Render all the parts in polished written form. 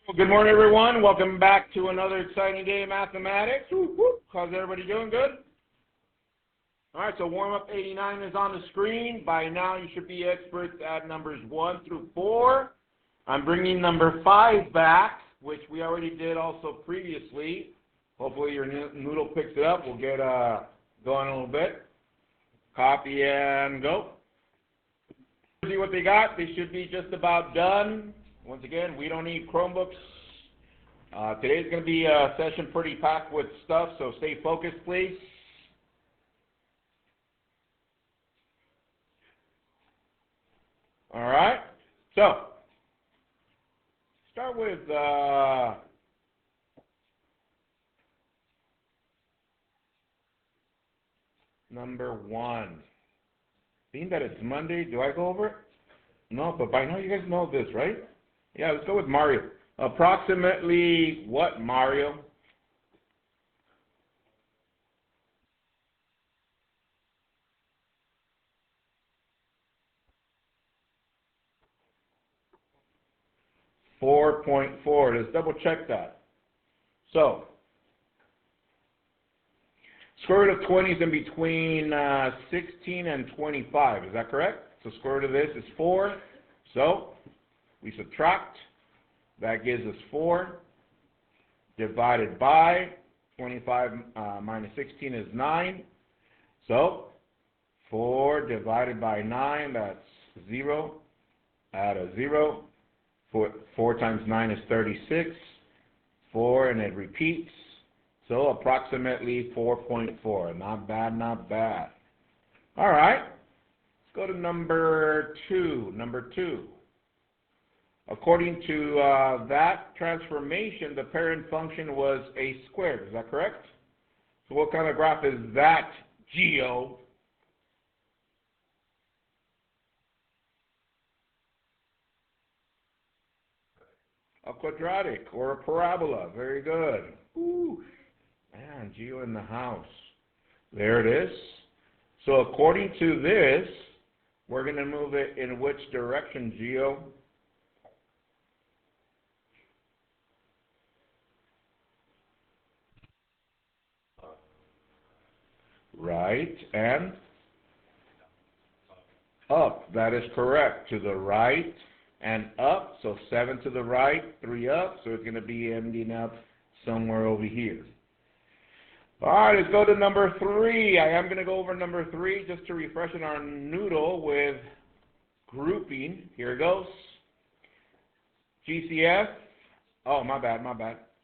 Well, good morning, everyone. Welcome back to another exciting day of mathematics. Whoop, whoop. How's everybody doing? Good? All right, so warm-up 89 is on the screen. By now, you should be experts at numbers 1 through 4. I'm bringing number 5 back, which we already did also previously. Hopefully, your noodle picks it up. We'll get going a little bit. Copy and go. See what they got. They should be just about done. Once again, we don't need Chromebooks. Today's going to be a session pretty packed with stuff, so stay focused, please. All right. So, start with number 1. Being that it's Monday, do I go over it? No, but by now you guys know this, right? Yeah, let's go with Mario. Approximately what, Mario? $4.4. Let's double check that. So, square root of 20 is in between 16 and 25. Is that correct? So square root of this is 4. So we subtract. That gives us 4 divided by 25 minus 16 is 9. So 4 divided by 9, that's 0. Add a 0. 4 times 9 is 36. 4, and it repeats. So approximately 4.4. Not bad, not bad. All right. Let's go to number 2. Number 2. According to that transformation, the parent function was a squared. Is that correct? So what kind of graph is that, Geo? A quadratic or a parabola. Very good. Ooh. Man, Geo in the house. There it is. So according to this, we're going to move it in which direction, Geo? Right and up. That is correct. To the right and up. So 7 to the right, 3 up. So it's going to be ending up somewhere over here. All right, let's go to number 3. I am going to go over number 3 just to refresh our noodle with grouping. Here it goes. GCF. Oh, my bad.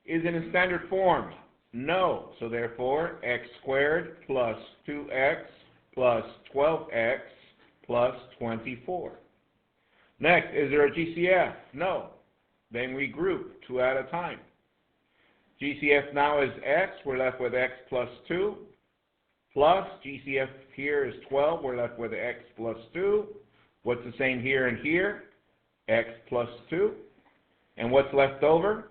Is it in standard form? No. So therefore, x squared plus 2x plus 12x plus 24. Next, is there a GCF? No. Then we group 2 at a time. GCF now is x. We're left with x plus 2. Plus, GCF here is 12. We're left with x plus 2. What's the same here and here? X plus 2. And what's left over?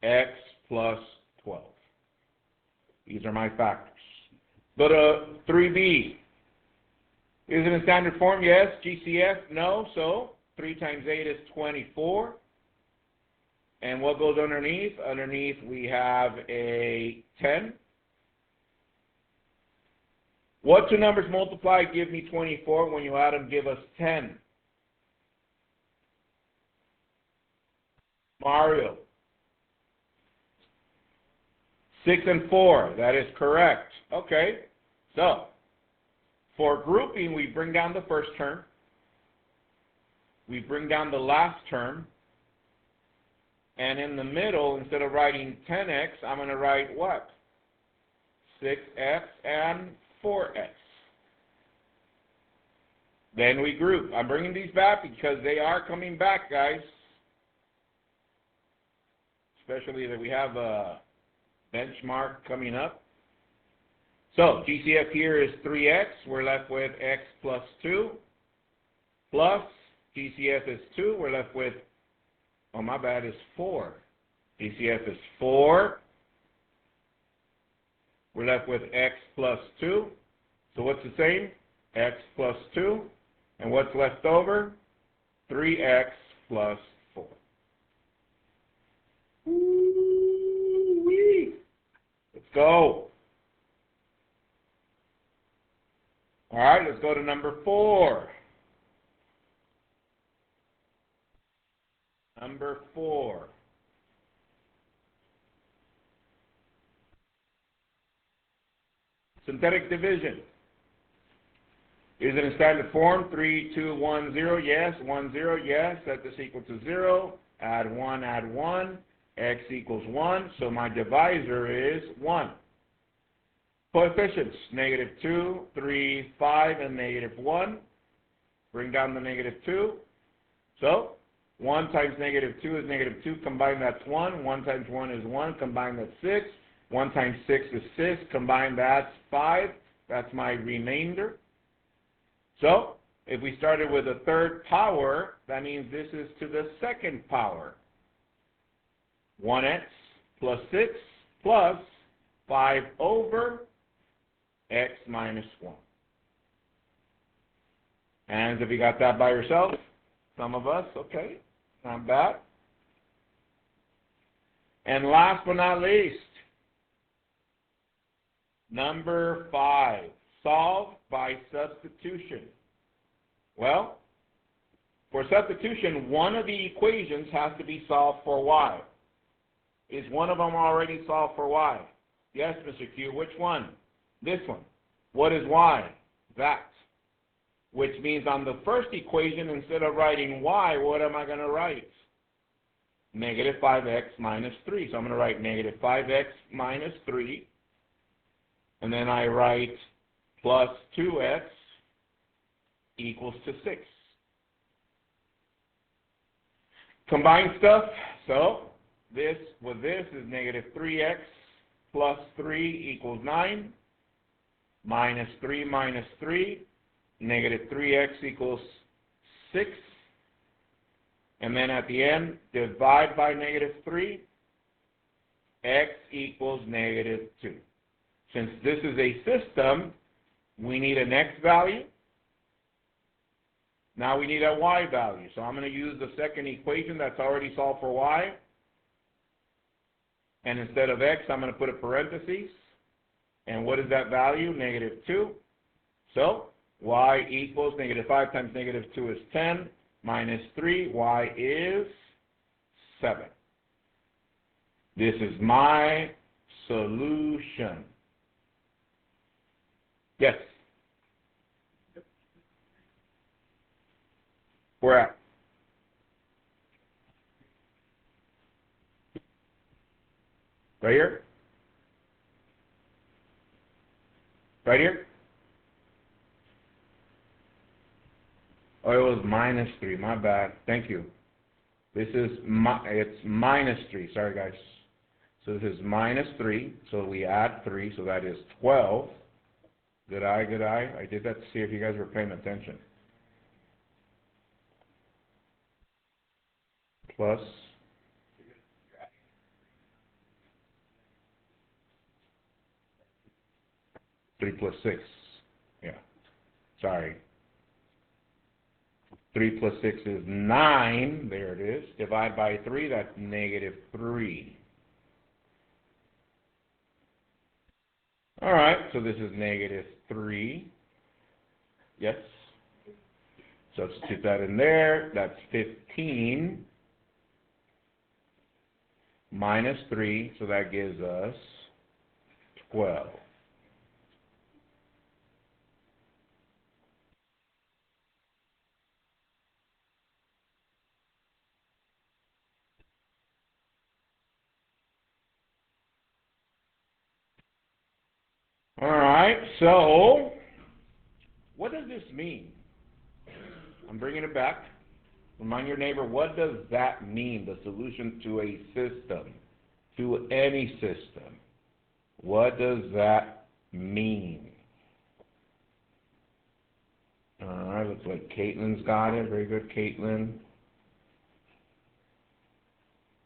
X plus 12. These are my factors. Go to 3b. Is it in standard form? Yes. GCF? No. So 3 times 8 is 24. And what goes underneath? Underneath we have a 10. What two numbers multiplied give me 24? When you add them, give us 10. Mario. 6 and 4. That is correct. Okay. So, for grouping, we bring down the first term. We bring down the last term. And in the middle, instead of writing 10x, I'm going to write what? 6x and 4x. Then we group. I'm bringing these back because they are coming back, guys. Especially that we have a benchmark coming up. So GCF here is 3x. We're left with x plus 2. Plus GCF is 2. We're left with, oh my bad, is 4. GCF is 4. We're left with x plus 2. So what's the same? X plus 2. And what's left over? 3x plus 4. go. All right, let's go to number 4. Number 4. Synthetic division. Is it in standard form? 3, 2, 1, 0, yes. 1, 0, yes. Set this equal to 0. Add 1, x equals 1. So my divisor is 1. Coefficients, -2, 3, 5, and -1. Bring down the -2. So 1 times -2 is -2. Combine, that's 1. 1 times 1 is 1. Combine, that's 6. 1 times 6 is 6. Combine, that's 5. That's my remainder. So if we started with a third power, that means this is to the second power. 1x plus 6 plus 5 over x minus 1. And if you got that by yourself, some of us, okay, not bad. And last but not least, number 5, solve by substitution. Well, for substitution, one of the equations has to be solved for y. Is one of them already solved for y? Yes, Mr. Q. Which one? This one. What is y? That. Which means on the first equation, instead of writing y, what am I going to write? -5x minus 3. So I'm going to write -5x minus 3. And then I write plus 2x equals to 6. Combine stuff. So this with this is -3x plus 3 equals 9. Minus 3 minus 3. -3x equals 6. And then at the end, divide by -3. X equals -2. Since this is a system, we need an x value. Now we need a y value. So I'm going to use the second equation that's already solved for y. And instead of x, I'm going to put a parentheses. And what is that value? -2. So y equals -5 times -2 is 10. Minus 3, y is 7. This is my solution. Yes? Where at? Right here? Right here? Oh, it was -3. My bad. Thank you. This is it's -3. Sorry, guys. So this is -3. So we add 3. So that is 12. Good eye, good eye. I did that to see if you guys were paying attention. Plus 3 plus 6. Yeah. Sorry. 3 plus 6 is 9. There it is. Divide by 3, that's -3. All right, so this is -3. Yes. Substitute that in there. That's 15 minus 3, so that gives us 12. All right, so what does this mean? I'm bringing it back. Remind your neighbor, what does that mean, the solution to a system, to any system? What does that mean? All right, looks like Caitlin's got it. Very good, Caitlin.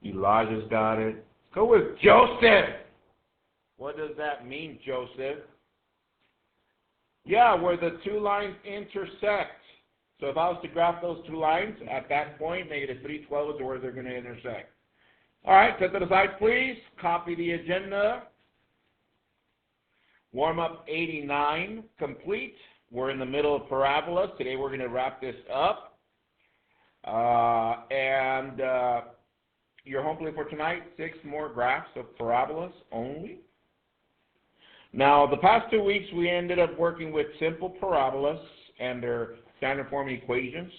Elijah's got it. Let's go with Joseph. What does that mean, Joseph? Yeah, where the two lines intersect. So if I was to graph those two lines, at that point, -3, 12 is where they're going to intersect. All right, set that aside, please. Copy the agenda. Warm-up 89 complete. We're in the middle of parabolas. Today we're going to wrap this up. Your home play for tonight, 6 more graphs of parabolas only. Now, the past 2 weeks we ended up working with simple parabolas and their standard form equations.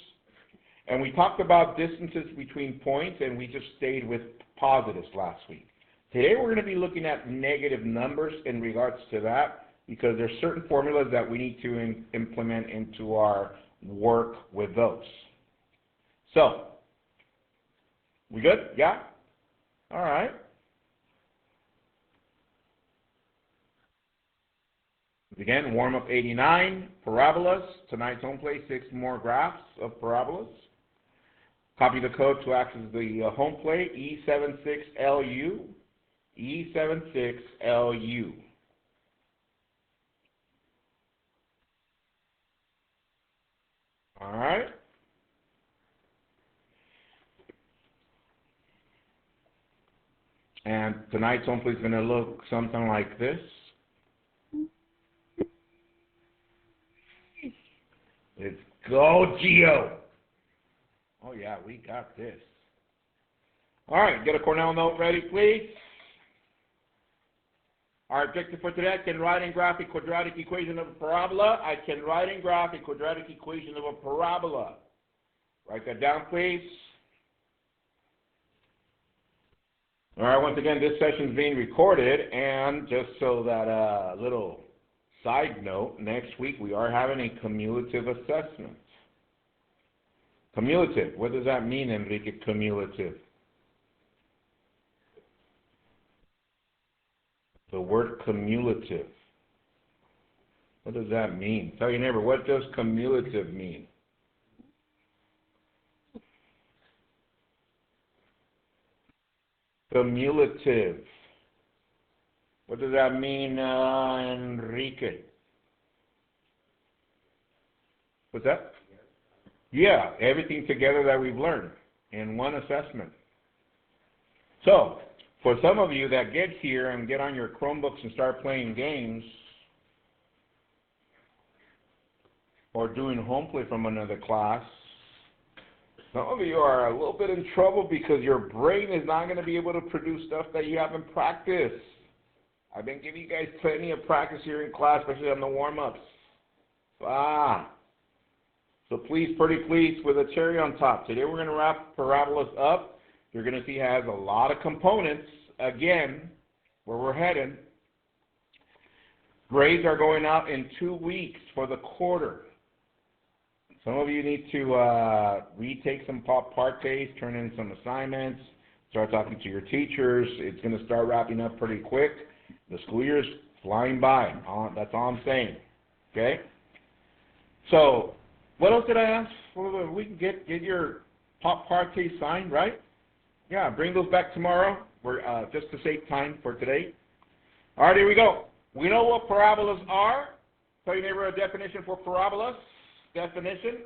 And we talked about distances between points, and we just stayed with positives last week. Today we're going to be looking at negative numbers in regards to that, because there's certain formulas that we need to implement into our work with those. So, we good? Yeah? All right. Again, warm-up 89, parabolas. Tonight's home play, 6 more graphs of parabolas. Copy the code to access the home play, E76LU. E76LU. All right. And tonight's home play is going to look something like this. Let's go, Geo. Oh, yeah, we got this. All right, get a Cornell note ready, please. Our objective for today, I can write and graph a quadratic equation of a parabola. I can write and graph a quadratic equation of a parabola. Write that down, please. All right, once again, this session is being recorded, and just so that little side note, next week we are having a cumulative assessment. Cumulative, what does that mean, Enrique, cumulative? The word cumulative. What does that mean? Tell your neighbor, what does cumulative mean? Cumulative. What does that mean, Enrique? What's that? Yeah, everything together that we've learned in one assessment. So, for some of you that get here and get on your Chromebooks and start playing games or doing home play from another class, some of you are a little bit in trouble because your brain is not going to be able to produce stuff that you haven't practiced. I've been giving you guys plenty of practice here in class, especially on the warm-ups. So please, pretty please, with a cherry on top. Today we're going to wrap parabolas up. You're going to see it has a lot of components. Again, where we're heading, grades are going out in 2 weeks for the quarter. Some of you need to retake some partes, turn in some assignments, start talking to your teachers. It's going to start wrapping up pretty quick. The school year is flying by. That's all I'm saying. Okay? So, what else did I ask? We can get your pop partes signed, right? Yeah, bring those back tomorrow. We're just to save time for today. All right, here we go. We know what parabolas are. Tell your neighbor a definition for parabolas. Definition.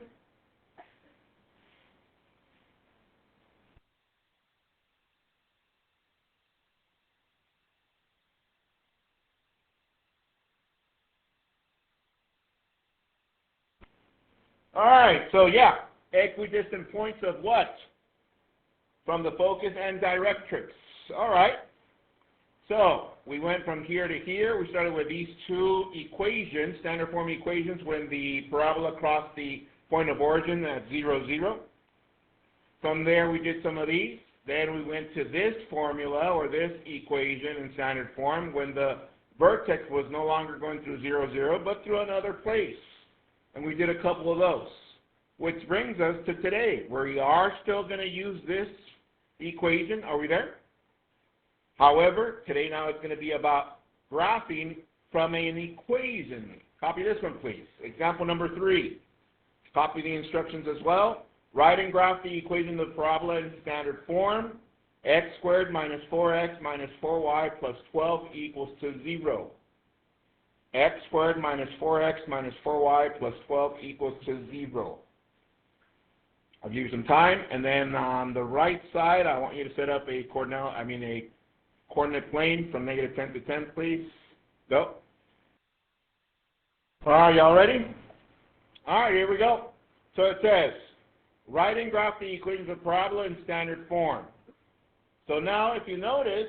All right, so yeah, equidistant points of what? From the focus and directrix. All right. So we went from here to here. We started with these 2 equations, standard form equations, when the parabola crossed the point of origin at 0, 0. From there, we did some of these. Then we went to this formula, or this equation in standard form, when the vertex was no longer going through 0, 0, but through another place. And we did a couple of those. Which brings us to today, where we are still going to use this equation. Are we there? However, today now it's going to be about graphing from an equation. Copy this one, please. Example number 3. Copy the instructions as well. Write and graph the equation of the parabola in standard form. X squared minus 4x minus 4y plus 12 equals to 0. X squared minus 4x minus 4y plus 12 equals to 0. I'll give you some time, and then on the right side, I want you to set up a coordinate plane from -10 to 10, please. Go. All right, y'all ready? All right, here we go. So it says, write and graph the equations of parabola in standard form. So now, if you notice,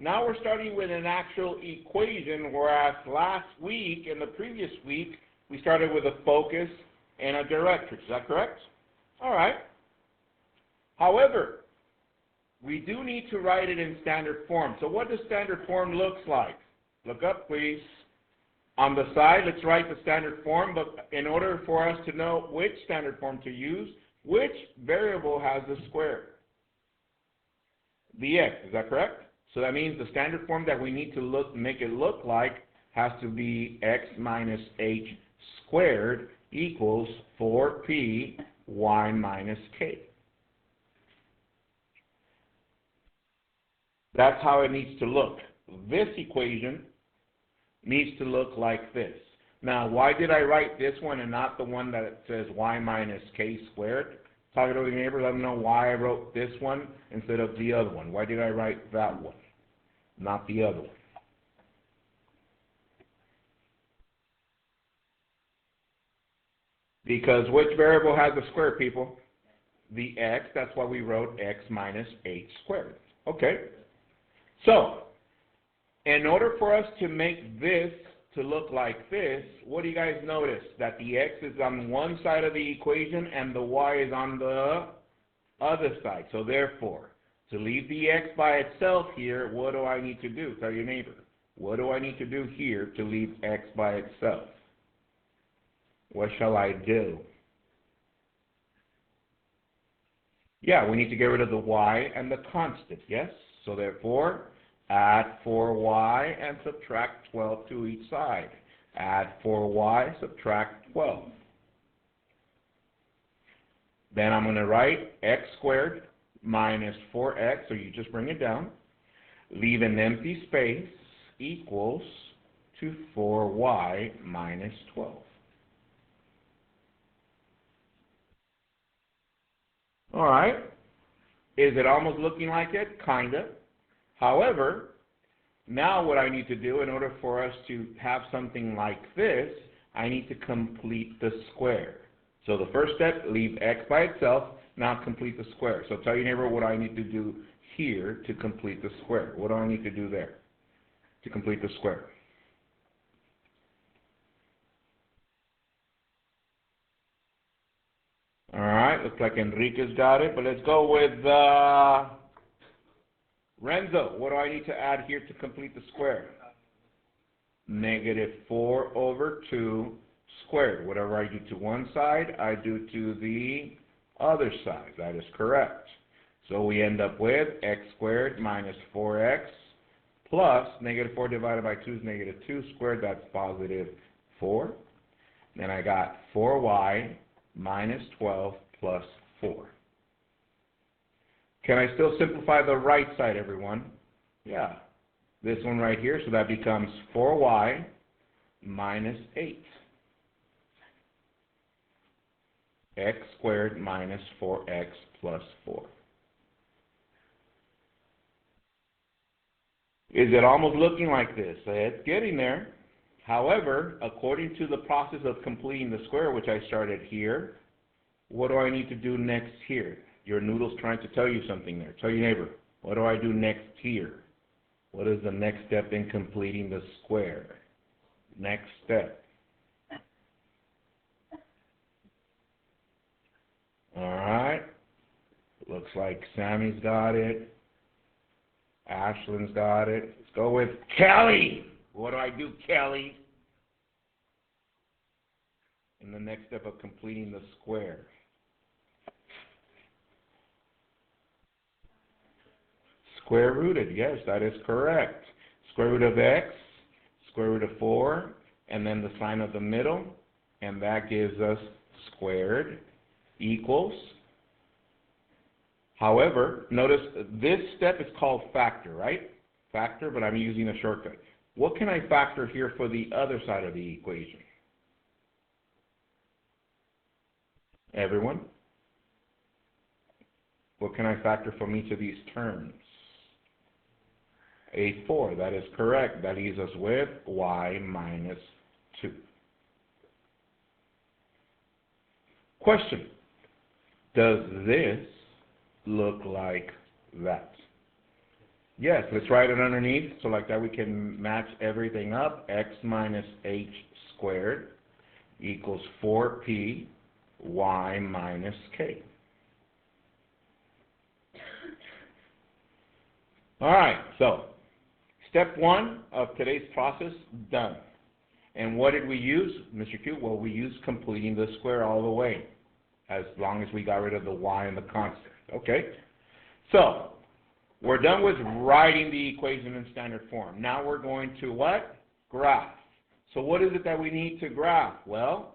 now we're starting with an actual equation, whereas last week, in the previous week, we started with a focus and a directrix. Is that correct? All right. However, we do need to write it in standard form. So what does standard form looks like? Look up, please. On the side, let's write the standard form, but in order for us to know which standard form to use, which variable has the square? The x, is that correct? So that means the standard form that we need to make it look like has to be x minus h squared equals 4p y minus k. That's how it needs to look. This equation needs to look like this. Now, why did I write this one and not the one that says y minus k squared? Talk to your neighbor, let them know why I wrote this one instead of the other one. Why did I write that one, not the other one? Because which variable has the square, people? The x, that's why we wrote x minus h squared. Okay. So, in order for us to make this to look like this, what do you guys notice? That the x is on one side of the equation and the y is on the other side. So therefore, to leave the x by itself here, what do I need to do? Tell your neighbor. What do I need to do here to leave x by itself? What shall I do? Yeah, we need to get rid of the y and the constant, yes? So therefore, add 4y and subtract 12 to each side. Add 4y, subtract 12. Then I'm going to write x squared minus 4x, so you just bring it down. Leave an empty space equals to 4y minus 12. All right. Is it almost looking like it? Kind of. However, now what I need to do in order for us to have something like this, I need to complete the square. So the first step, leave x by itself. Now complete the square. So tell your neighbor what I need to do here to complete the square. What do I need to do there to complete the square? All right, looks like Enrique's got it, but let's go with Renzo. What do I need to add here to complete the square? Negative 4 over 2 squared. Whatever I do to one side, I do to the other side. That is correct. So we end up with x squared minus 4x plus negative 4 divided by 2 is negative 2 squared. That's positive 4. Then I got 4y minus 12 plus 4. Can I still simplify the right side, everyone? Yeah. This one right here, so that becomes 4y minus 8. X squared minus 4x plus 4. Is it almost looking like this? It's getting there. However, according to the process of completing the square, which I started here, what do I need to do next here? Your noodle's trying to tell you something there. Tell your neighbor, what do I do next here? What is the next step in completing the square? Next step. All right. Looks like Sammy's got it. Ashlyn's got it. Let's go with Kelly. What do I do, Kelly? In the next step of completing the square. Square rooted, yes, that is correct. Square root of x, square root of 4, and then the sign of the middle, and that gives us squared equals. However, notice this step is called factor, right? Factor, but I'm using a shortcut. What can I factor here for the other side of the equation? Everyone? What can I factor from each of these terms? A 4, that is correct. That leaves us with y minus 2. Question, does this look like that? Yes, let's write it underneath, so like that we can match everything up. X minus h squared equals 4p y minus k. All right, so step one of today's process done. And what did we use, Mr. Q? Well, we used completing the square all the way, as long as we got rid of the y and the constant. Okay? So, we're done with writing the equation in standard form. Now we're going to what? Graph. So what is it that we need to graph? Well,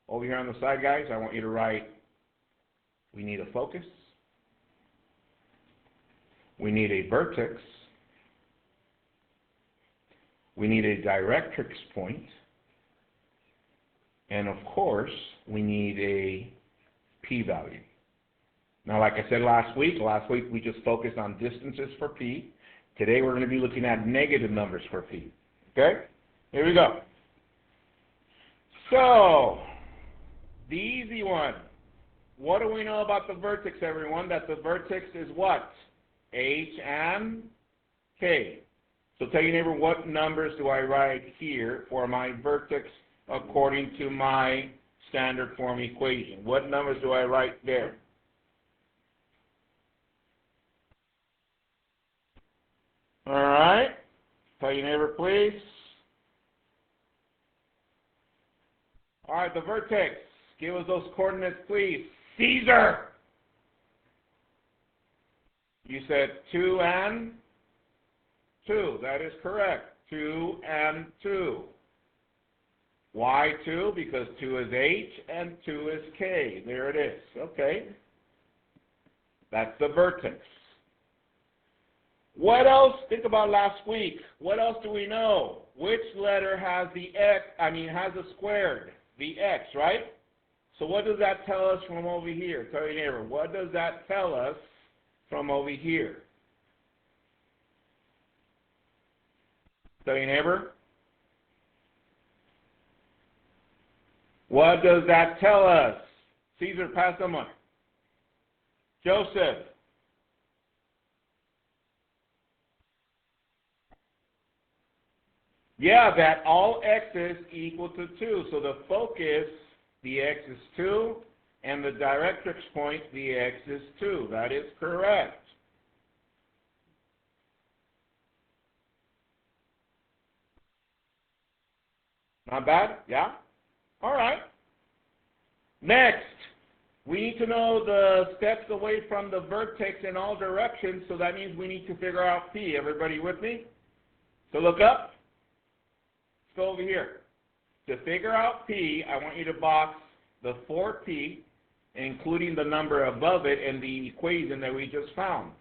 over here on the side, guys, I want you to write, we need a focus, we need a vertex, we need a directrix point, and of course, we need a p-value. Now, like I said last week we just focused on distances for p. Today we're going to be looking at negative numbers for p. Okay? Here we go. So, the easy one. What do we know about the vertex, everyone? That the vertex is what? H and k. So tell your neighbor, what numbers do I write here for my vertex according to my standard form equation? What numbers do I write there? All right. Tell your neighbor, please. All right, the vertex. Give us those coordinates, please. Caesar! You said 2 and 2. That is correct. 2 and 2. Why 2? Because 2 is H and 2 is K. There it is. Okay. That's the vertex. What else? Think about last week. What else do we know? Which letter has the X, has a squared? The X, right? So what does that tell us from over here? Tell your neighbor, what does that tell us from over here? Tell your neighbor. What does that tell us? Caesar, pass them on. Joseph. Yeah, that all x's equal to 2. So the focus, the x is 2, and the directrix point, the x is 2. That is correct. Not bad? Yeah? All right. Next, we need to know the steps away from the vertex in all directions, so that means we need to figure out p. Everybody with me? So look up. Let's go over here. To figure out p, I want you to box the 4p, including the number above it and the equation that we just found.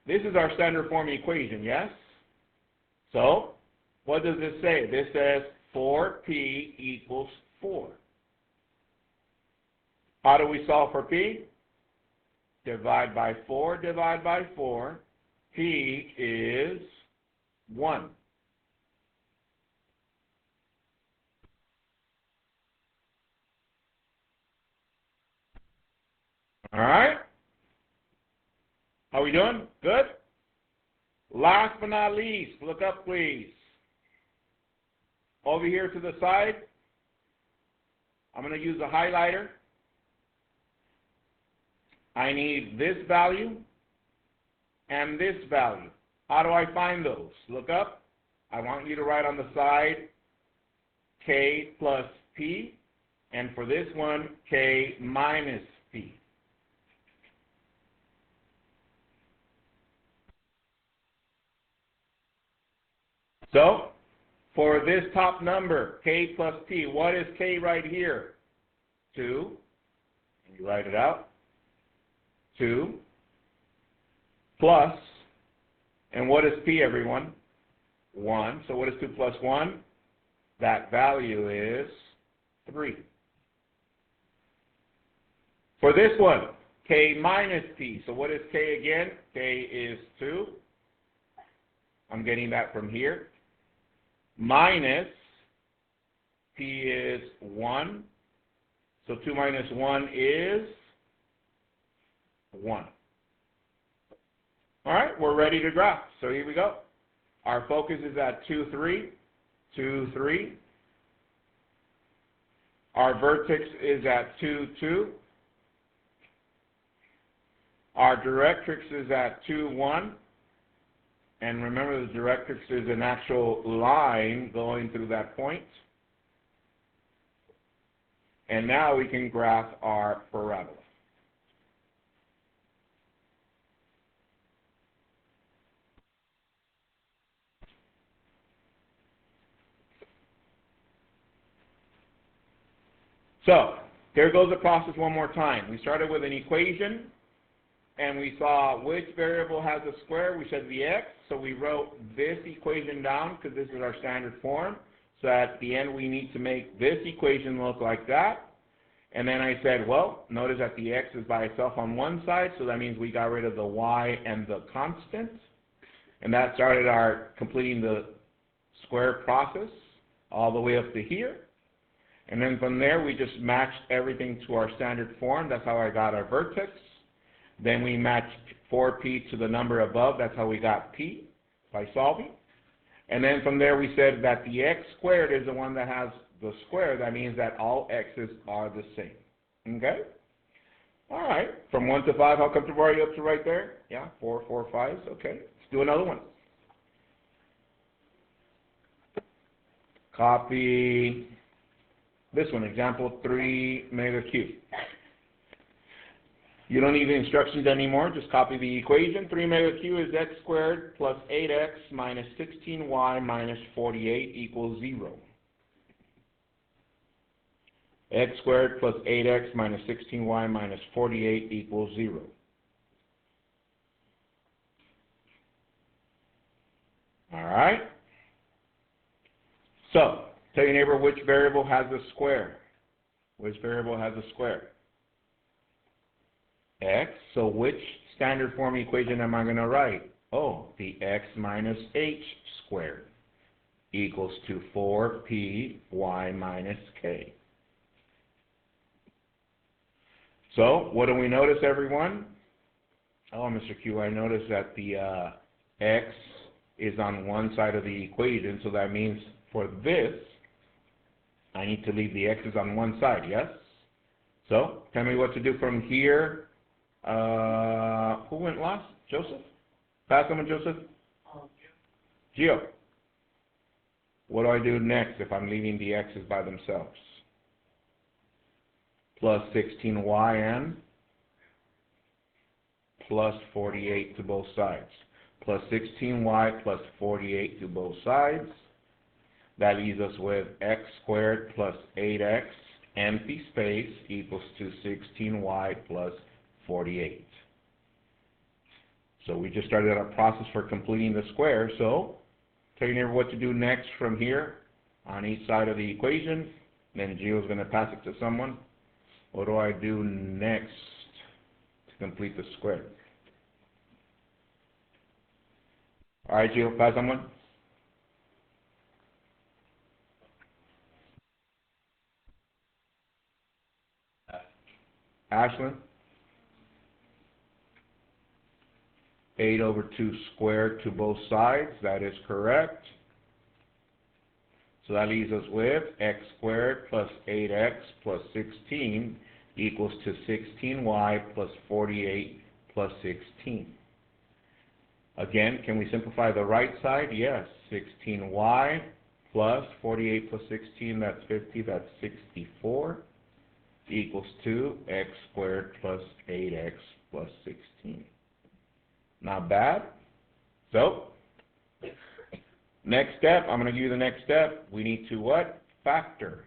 This is our standard form equation, yes? So, what does this say? This says 4p equals 4. How do we solve for p? Divide by 4, divide by 4. P is 1. All right? How we doing? Good? Last but not least, look up, please. Over here to the side, I'm going to use a highlighter. I need this value and this value. How do I find those? Look up. I want you to write on the side k plus p, and for this one, k minus p. So, for this top number, k plus p, what is k right here? 2. And you write it out. 2 plus, and what is p, everyone? 1. So what is 2 plus 1? That value is 3. For this one, k minus p. So what is k again? K is 2. I'm getting that from here. Minus p is 1. So 2 minus 1 is 1. All right, we're ready to graph. So here we go. Our focus is at 2, 3, 2, 3. Our vertex is at 2, 2. Our directrix is at 2, 1. And remember, the directrix is an actual line going through that point. And now we can graph our parabola. So, there goes the process one more time. We started with an equation, and we saw which variable has a square. We said the x, so we wrote this equation down because this is our standard form. So at the end, we need to make this equation look like that. And then I said, well, notice that the x is by itself on one side, so that means we got rid of the y and the constant. And that started our completing the square process all the way up to here. And then from there, we just matched everything to our standard form. That's how I got our vertex. Then we matched 4p to the number above. That's how we got p by solving. And then from there, we said that the x squared is the one that has the square. That means that all x's are the same. Okay? All right. From 1 to 5, how comfortable are you up to right there? Yeah, 4, 4, 5. Okay. Let's do another one. Copy this one, example 3 mega cube. You don't need the instructions anymore. Just copy the equation. 3 mega cube is x squared plus 8x minus 16y minus 48 equals 0. X squared plus 8x minus 16y minus 48 equals 0. All right? So, tell your neighbor which variable has a square. Which variable has a square? X. So which standard form equation am I going to write? Oh, the x minus h squared equals to 4p y minus k. So, what do we notice, everyone? Oh, Mr. Q, I noticed that the x is on one side of the equation, so that means for this, I need to leave the x's on one side, yes? So, tell me what to do from here. Who went last? Joseph? Pass them, Joseph? Gio. What do I do next if I'm leaving the x's by themselves? Plus 16y and plus 48 to both sides. Plus 16y plus 48 to both sides. That leaves us with x squared plus 8x, empty space, equals to 16y plus 48. So we just started our process for completing the square. So tell your neighbor what to do next from here on each side of the equation. Then Gio's going to pass it to someone. What do I do next to complete the square? All right, Gio, pass someone. Ashlyn? 8 over 2 squared to both sides. That is correct. So that leaves us with x squared plus 8x plus 16 equals to 16y plus 48 plus 16. Again, can we simplify the right side? Yes. 16y plus 48 plus 16, that's 50, that's 64, equals to x squared plus 8x plus 16. Not bad. So, next step, I'm going to give you the next step. We need to what? Factor.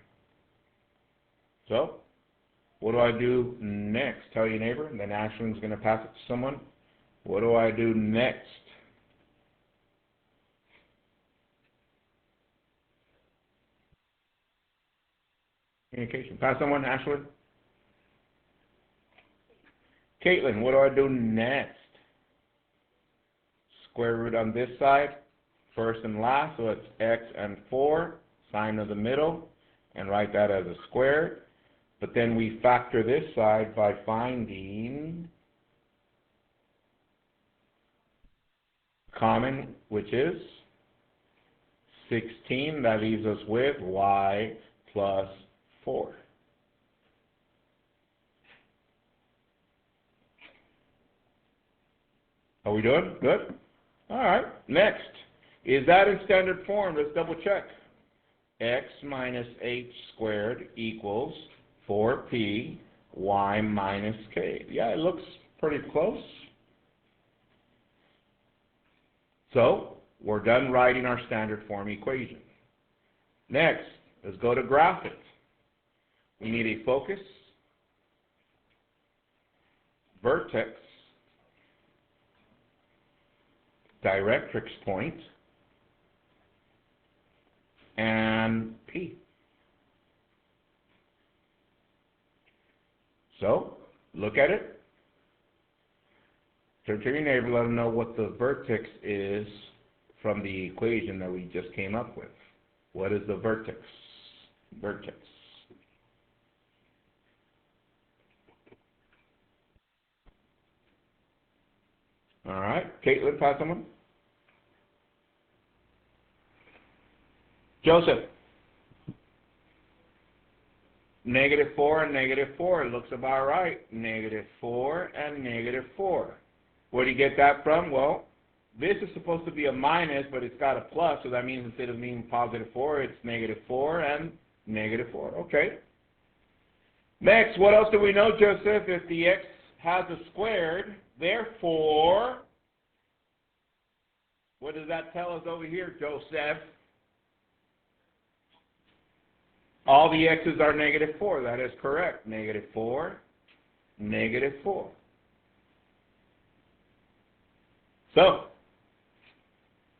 So, what do I do next? Tell your neighbor, and then Ashlyn's going to pass it to someone. What do I do next? Communication. Pass someone, Ashlyn. Caitlin, what do I do next? Square root on this side, first and last, so it's x and 4, sign of the middle, and write that as a square. But then we factor this side by finding common, which is 16. That leaves us with y plus 4. Are we doing good? All right. Next, is that in standard form? Let's double check. X minus h squared equals 4p y minus k. Yeah, it looks pretty close. So, we're done writing our standard form equation. Next, let's go to graph it. We need a focus, vertex, directrix point, and P. So, look at it. Turn to your neighbor, let them know what the vertex is from the equation that we just came up with. What is the vertex? Vertex. All right, Caitlin, pass on them. Joseph. -4 and -4. It looks about right. -4 and -4. Where do you get that from? Well, this is supposed to be a minus, but it's got a plus, so that means instead of being +4, it's -4 and -4. Okay. Next, what else do we know, Joseph? If the x has a squared, therefore, what does that tell us over here, Joseph? All the x's are -4. That is correct. -4, -4. So,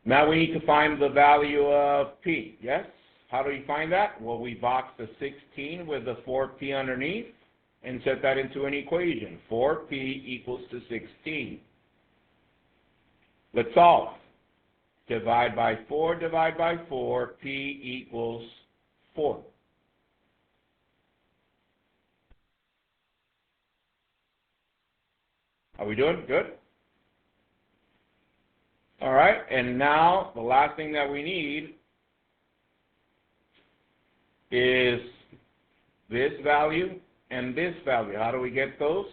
now we need to find the value of p, yes? How do we find that? Well, we box the 16 with the 4p underneath and set that into an equation. 4p equals to 16. Let's solve. Divide by 4, divide by 4, p equals 4. Are we doing good? All right, and now the last thing that we need is this value and this value. How do we get those?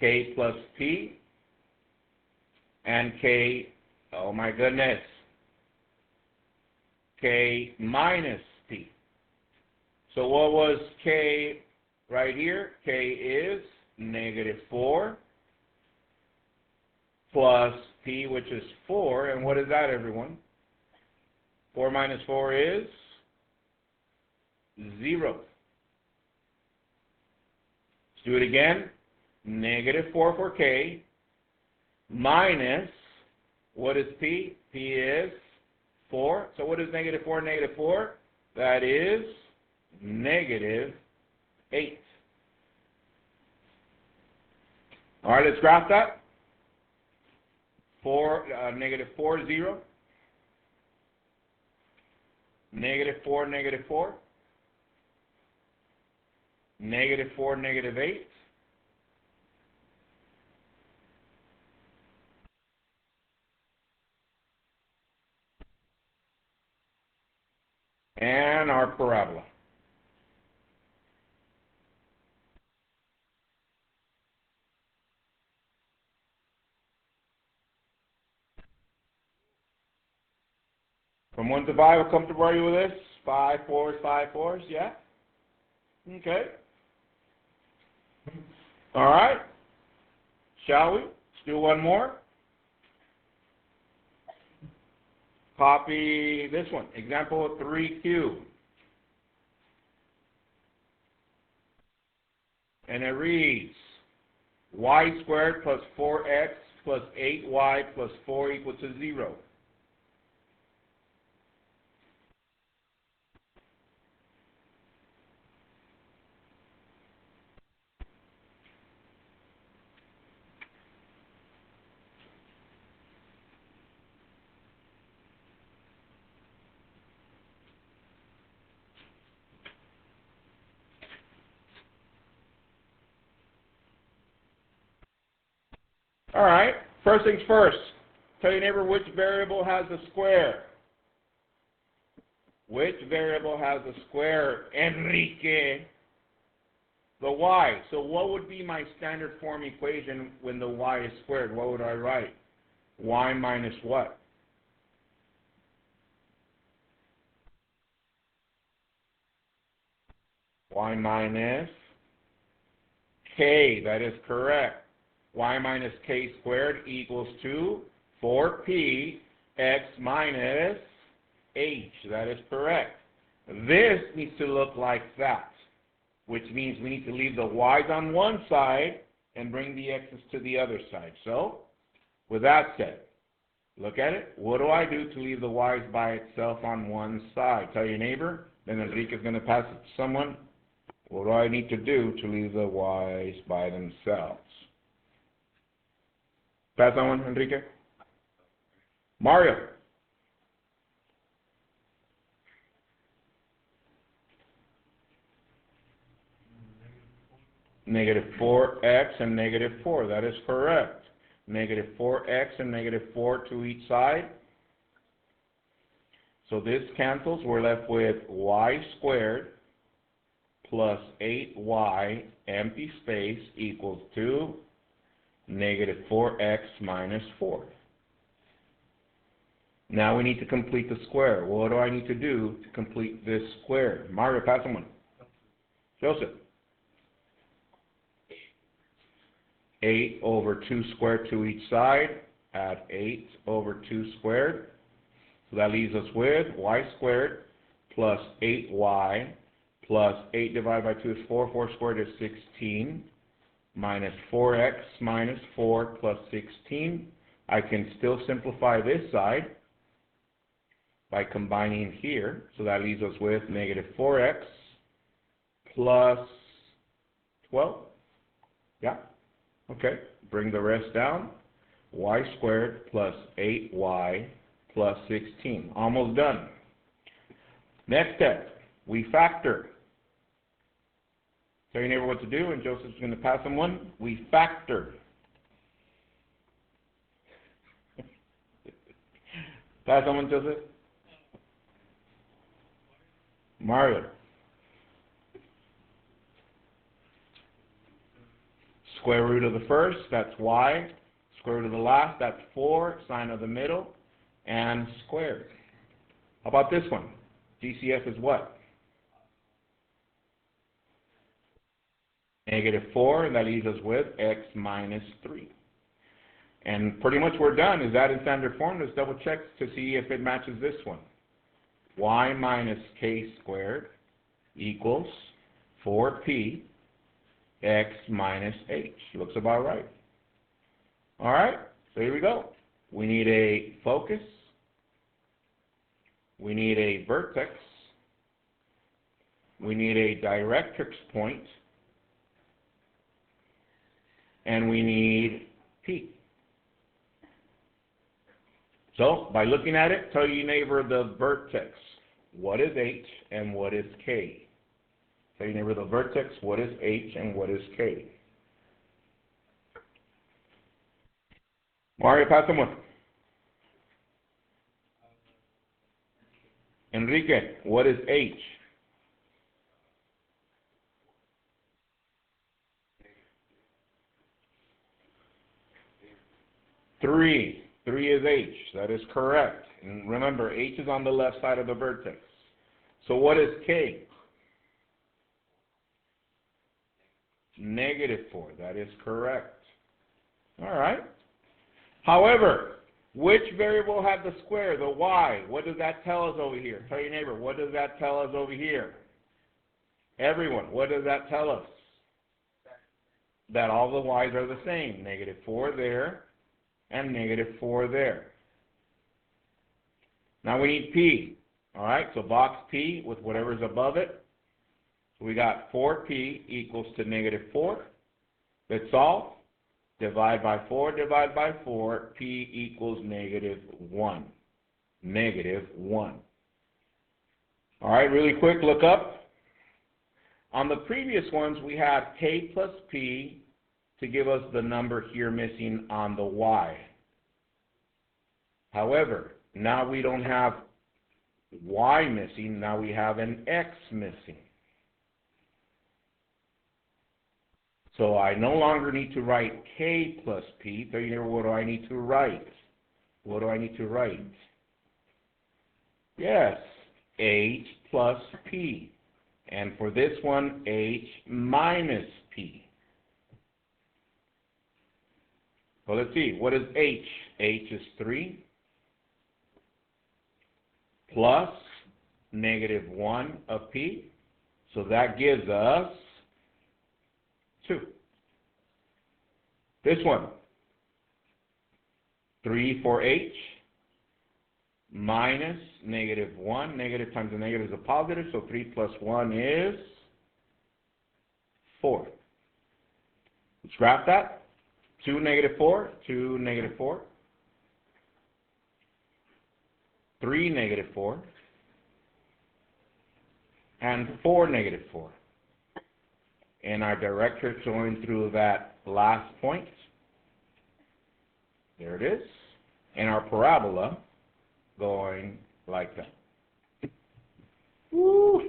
K plus P and K, oh my goodness, K minus P. So what was K right here? K is -4 plus P, which is 4. And what is that, everyone? 4 minus 4 is 0. Let's do it again. -4 for K minus, what is P? P is 4. So what is -4 and -4? That is -8. All right, let's graph that. -4, 0. -4, -4. -4, -8. And our parabola. From 1 to 5, comfortable are you with this? 5 fours, 5 fours, yeah? Okay. All right. Shall we? Let's do one more. Copy this one. Example 3Q. And it reads, y squared plus 4x plus 8y plus 4 equals to 0. All right, first things first. Tell your neighbor which variable has a square. Which variable has a square, Enrique? The y. So what would be my standard form equation when the y is squared? What would I write? Y minus what? Y minus k. That is correct. Y minus k squared equals to 4p x minus h. That is correct. This needs to look like that, which means we need to leave the y's on one side and bring the x's to the other side. So, with that said, look at it. What do I do to leave the y's by itself on one side? Tell your neighbor. Then Enrique is going to pass it to someone. What do I need to do to leave the y's by themselves? Pass on one, Enrique. Mario. Negative 4x and negative 4. That is correct. Negative 4x and negative 4 to each side. So this cancels. We're left with y squared plus 8y empty space equals to negative 4x minus 4. Now we need to complete the square. What do I need to do to complete this square? Mario, pass on one. Joseph. 8 over 2 squared to each side. Add 8 over 2 squared. So that leaves us with y squared plus 8y plus 8 divided by 2 is 4. 4 squared is 16 minus 4x minus 4 plus 16. I can still simplify this side by combining here. So that leaves us with negative 4x plus 12. Yeah? Okay. Bring the rest down. Y squared plus 8y plus 16. Almost done. Next step. We factor. Tell your neighbor what to do, and Joseph's going to pass him one. We factor. Pass on one, Joseph. Mario. Square root of the first, that's y. Square root of the last, that's 4. Sign of the middle, and squared. How about this one? GCF is what? Negative 4, and that leaves us with x minus 3. And pretty much we're done. Is that in standard form? Let's double check to see if it matches this one. Y minus k squared equals 4p x minus h. Looks about right. All right, so here we go. We need a focus. We need a vertex. We need a directrix point. And we need P. So, by looking at it, tell your neighbor the vertex. What is H and what is K? Tell your neighbor the vertex, what is H and what is K? Mario, pass them one. Enrique, what is H? Three is H. That is correct. And remember, H is on the left side of the vertex. So what is K? Negative 4. That is correct. All right. However, which variable had the square, the y? What does that tell us over here? Tell your neighbor, what does that tell us over here? Everyone, what does that tell us? That all the y's are the same. Negative 4 there and negative 4 there. Now we need P. All right, so box P with whatever's above it. So we got 4P equals to negative 4. Let's solve. Divide by 4, divide by 4. P equals negative 1. Negative 1. All right, really quick, look up. On the previous ones, we had K plus P to give us the number here missing on the y. However, now we don't have y missing, now we have an x missing. So I no longer need to write k plus p. So here, what do I need to write? What do I need to write? Yes, h plus p. And for this one, h minus p. Well, let's see. What is h? H is 3 plus -1 of p. So that gives us 2. This one, 3 for h minus -1. Negative times a negative is a positive, so 3 plus 1 is 4. Let's graph that. 2, -4, 2, -4. 3, -4. And 4, -4. And our directrix going through that last point. There it is. And our parabola going like that. Woo!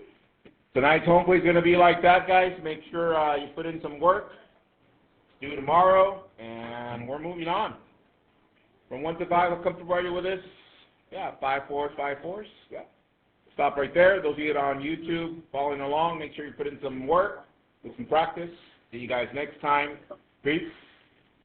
Tonight's homework is going to be like that, guys. Make sure you put in some work. Due tomorrow, and we're moving on. From 1 to 5, how comfortable are you with this? Yeah, 5 fours, 5 fours. Yeah. Stop right there. Those of you that are on YouTube following along, make sure you put in some work, do some practice. See you guys next time. Peace.